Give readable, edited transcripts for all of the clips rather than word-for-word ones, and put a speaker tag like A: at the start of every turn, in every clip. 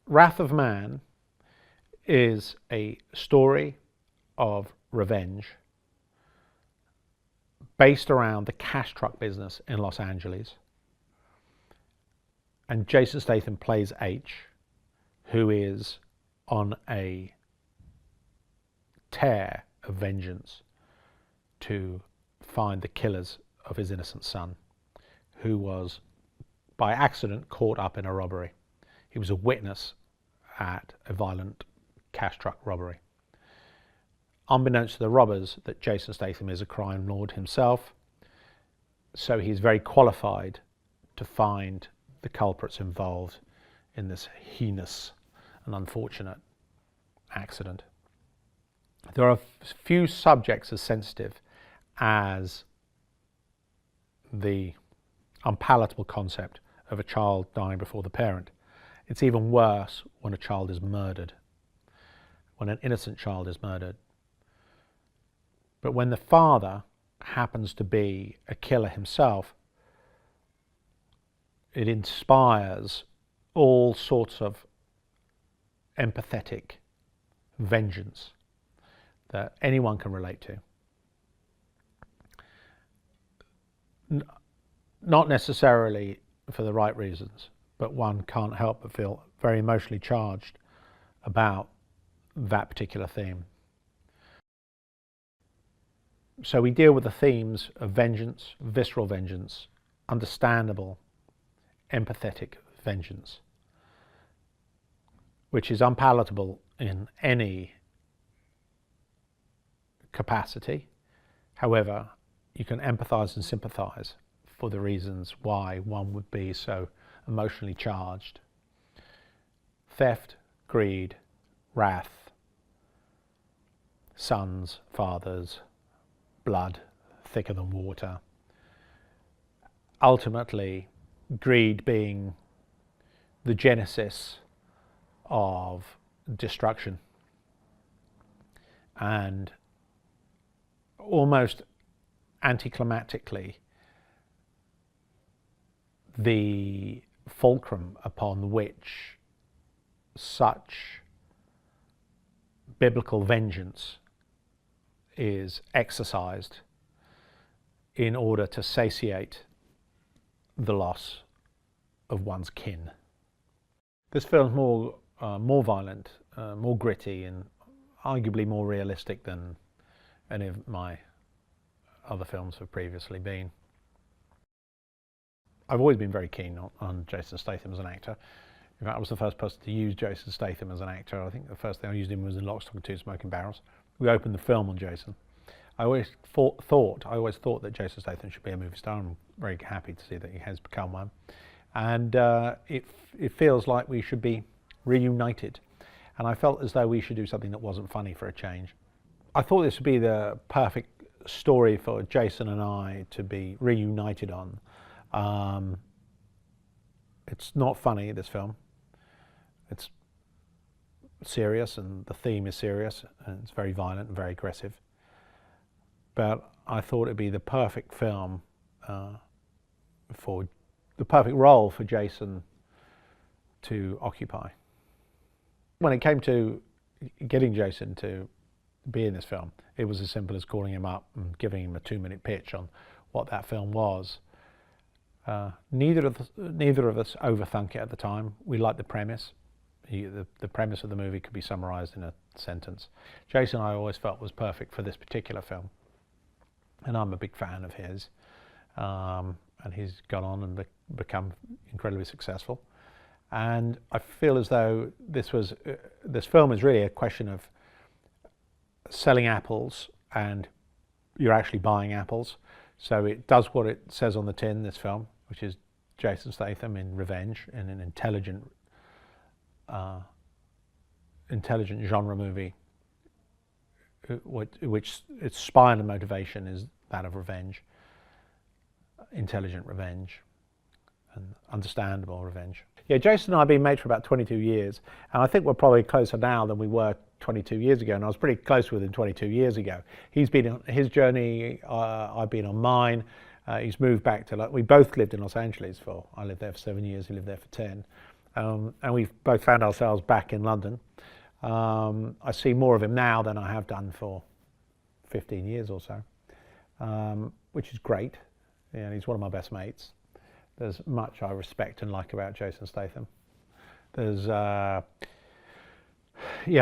A: Wrath of Man is a story of revenge based around the cash truck business in Los Angeles. And Jason Statham plays H, who is on a tear of vengeance to find the killers of his innocent son, who was by accident caught up in a robbery. He was a witness at a violent cash truck robbery. Unbeknownst to the robbers that Jason Statham is a crime lord himself, so he's very qualified to find the culprits involved in this heinous and unfortunate accident. There are few subjects as sensitive as the unpalatable concept of a child dying before the parent. It's even worse when a child is murdered, when an innocent child is murdered. But when the father happens to be a killer himself, it inspires all sorts of empathetic vengeance that anyone can relate to. Not necessarily for the right reasons, but one can't help but feel very emotionally charged about that particular theme. So we deal with the themes of vengeance, visceral vengeance, understandable, empathetic vengeance, which is unpalatable in any capacity. However, you can empathize and sympathize for the reasons why one would be so emotionally charged. Theft, greed, wrath, sons, fathers, blood thicker than water. Ultimately, greed being the genesis of destruction, and almost anticlimactically the fulcrum upon which such biblical vengeance is exercised in order to satiate the loss of one's kin. This film's more violent, more gritty, and arguably more realistic than any of my other films have previously been. I've always been very keen on Jason Statham as an actor. In fact, I was the first person to use Jason Statham as an actor. I think the first thing I used him was in Lock, Stock and Two Smoking Barrels. We opened the film on Jason. I always thought that Jason Statham should be a movie star. I'm very happy to see that he has become one. And it feels like we should be reunited. And I felt as though we should do something that wasn't funny for a change. I thought this would be the perfect story for Jason and I to be reunited on. It's not funny, this film. It's serious, and the theme is serious, and it's very violent and very aggressive. But I thought it'd be the perfect film for the perfect role for Jason to occupy. When it came to getting Jason to be in this film, it was as simple as calling him up and giving him a 2-minute pitch on what that film was. Neither of us overthunk it at the time. We liked the premise. The premise of the movie could be summarized in a sentence. Jason, I always felt, was perfect for this particular film, and I'm a big fan of his. And he's gone on and become incredibly successful. And I feel as though this film is really a question of selling apples, and you're actually buying apples. So it does what it says on the tin, this film, which is Jason Statham in revenge, in an intelligent genre movie, which its spine and motivation is that of revenge, intelligent revenge, and understandable revenge. Yeah, Jason and I have been mates for about 22 years, and I think we're probably closer now than we were 22 years ago, and I was pretty close with him 22 years ago. He's been on his journey, I've been on mine. He's moved back to, we both lived in Los Angeles I lived there for 7 years, he lived there for 10. and we've both found ourselves back in London. I see more of him now than I have done for 15 years or so, which is great. Yeah, he's one of my best mates. There's much I respect and like about Jason Statham. There's, yeah,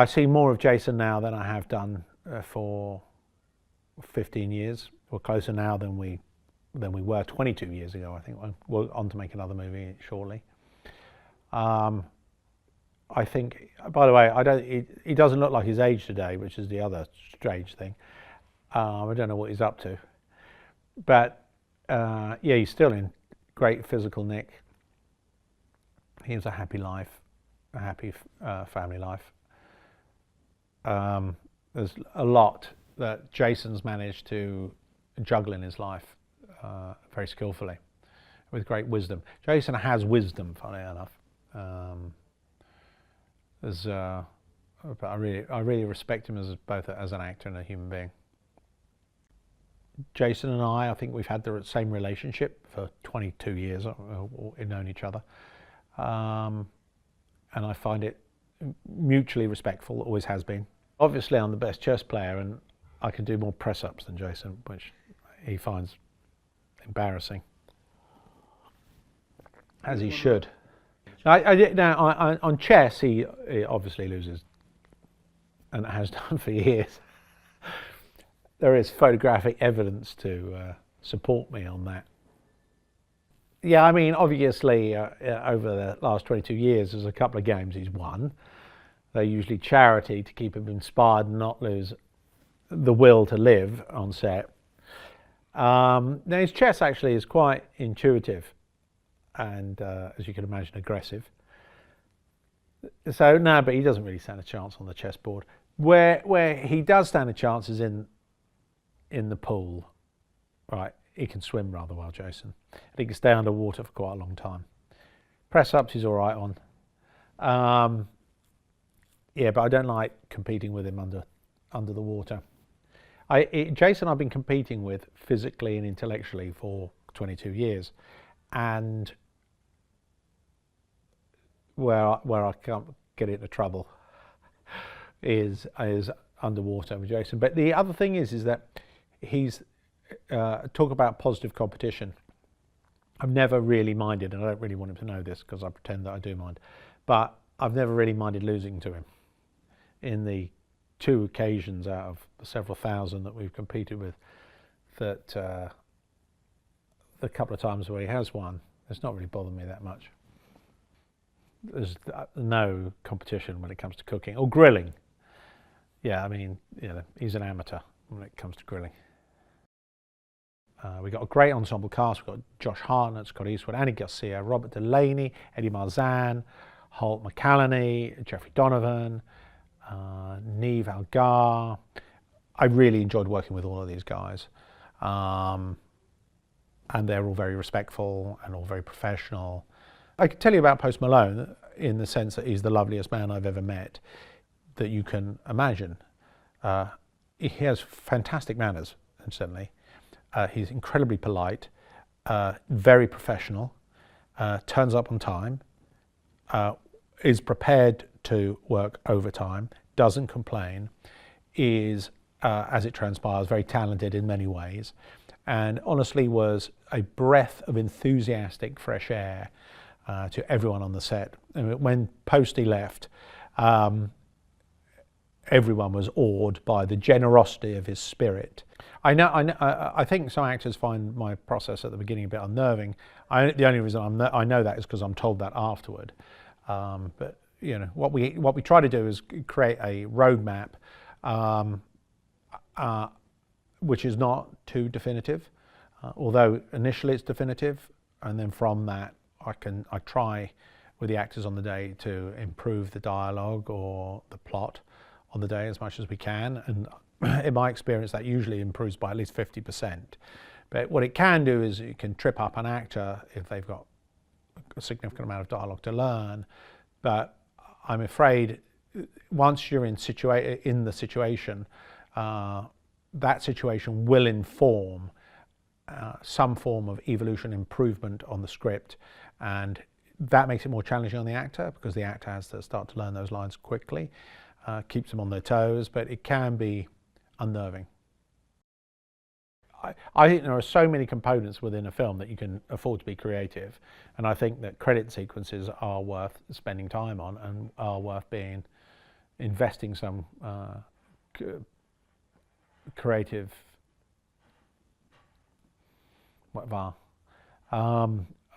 A: I see more of Jason now than I have done for 15 years. We're closer now than we were 22 years ago, I think. We're on to make another movie shortly. I think, by the way, he doesn't look like his age today, which is the other strange thing. I don't know what he's up to. But, yeah, he's still in great physical nick. He has a happy life, a happy family life. There's a lot that Jason's managed to juggle in his life very skillfully, with great wisdom. Jason has wisdom, funny enough. But I really respect him as both as an actor and a human being. Jason and I think we've had the same relationship for 22 years. We've known each other, and I find it mutually respectful. Always has been. Obviously, I'm the best chess player, and I can do more press-ups than Jason, which he finds embarrassing, as he should. Now, on chess, he obviously loses, and has done for years. There is photographic evidence to support me on that. Yeah, I mean, obviously, over the last 22 years, there's a couple of games he's won. They're usually charity to keep him inspired and not lose the will to live on set. Now, his chess actually is quite intuitive and, as you can imagine, aggressive. So, no, but he doesn't really stand a chance on the chessboard. Where he does stand a chance is in the pool. Right, he can swim rather well, Jason. And he can stay underwater for quite a long time. Press-ups he's all right on. Yeah, but I don't like competing with him under the water. Jason I've been competing with physically and intellectually for 22 years. And where I can't get into trouble is underwater with Jason. But the other thing is that he's talk about positive competition. I've never really minded, and I don't really want him to know this because I pretend that I do mind, but I've never really minded losing to him. In the 2 occasions out of the several thousand that we've competed with, that the couple of times where he has won, it's not really bothered me that much. There's no competition when it comes to cooking or grilling. Yeah, I mean, you know, he's an amateur when it comes to grilling. We've got a great ensemble cast. We've got Josh Hartnett, Scott Eastwood, Annie Garcia, Robert Delaney, Eddie Marsan, Holt McCallany, Jeffrey Donovan, Neve Algar. I really enjoyed working with all of these guys. And they're all very respectful and all very professional. I can tell you about Post Malone in the sense that he's the loveliest man I've ever met that you can imagine. He has fantastic manners, incidentally. He's incredibly polite, very professional, turns up on time, is prepared to work overtime, doesn't complain, is, as it transpires, very talented in many ways, and honestly was a breath of enthusiastic fresh air to everyone on the set. And when Posty left, everyone was awed by the generosity of his spirit. I think some actors find my process at the beginning a bit unnerving. The only reason I know that is because I'm told that afterward. But you know, what we try to do is create a roadmap, which is not too definitive, although initially it's definitive, and then from that I try with the actors on the day to improve the dialogue or the plot on the day as much as we can, and in my experience that usually improves by at least 50%. But what it can do is it can trip up an actor if they've got a significant amount of dialogue to learn. But I'm afraid once you're in the situation, that situation will inform some form of evolution improvement on the script, and That makes it more challenging on the actor because the actor has to start to learn those lines quickly, keeps them on their toes, but it can be unnerving. I think there are so many components within a film that you can afford to be creative, and I think that credit sequences are worth spending time on and are worth investing some creative whatever.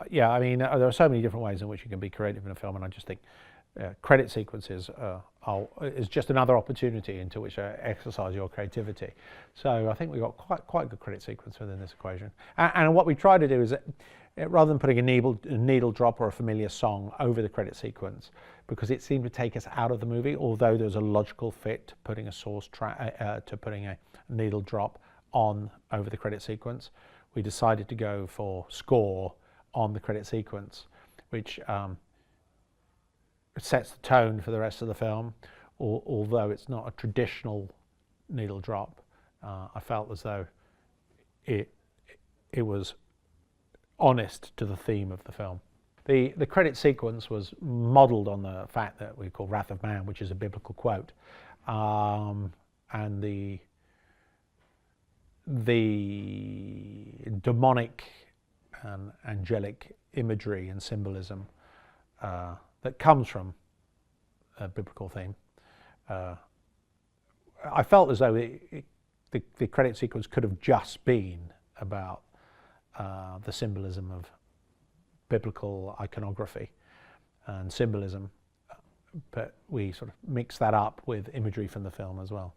A: Yeah, I mean, there are so many different ways in which you can be creative in a film, and I just think credit sequences is just another opportunity into which to exercise your creativity. So I think we've got quite a good credit sequence within this equation. And what we try to do is, rather than putting a needle drop or a familiar song over the credit sequence, because it seemed to take us out of the movie, although there's a logical fit to putting a source track, to putting a needle drop on over the credit sequence, we decided to go for score on the credit sequence, which sets the tone for the rest of the film. Although it's not a traditional needle drop, I felt as though it was honest to the theme of the film. The credit sequence was modelled on the fact that we call Wrath of Man, which is a biblical quote, and the demonic and angelic imagery and symbolism that comes from a biblical theme. I felt as though the credit sequence could have just been about the symbolism of biblical iconography and symbolism, but we sort of mix that up with imagery from the film as well.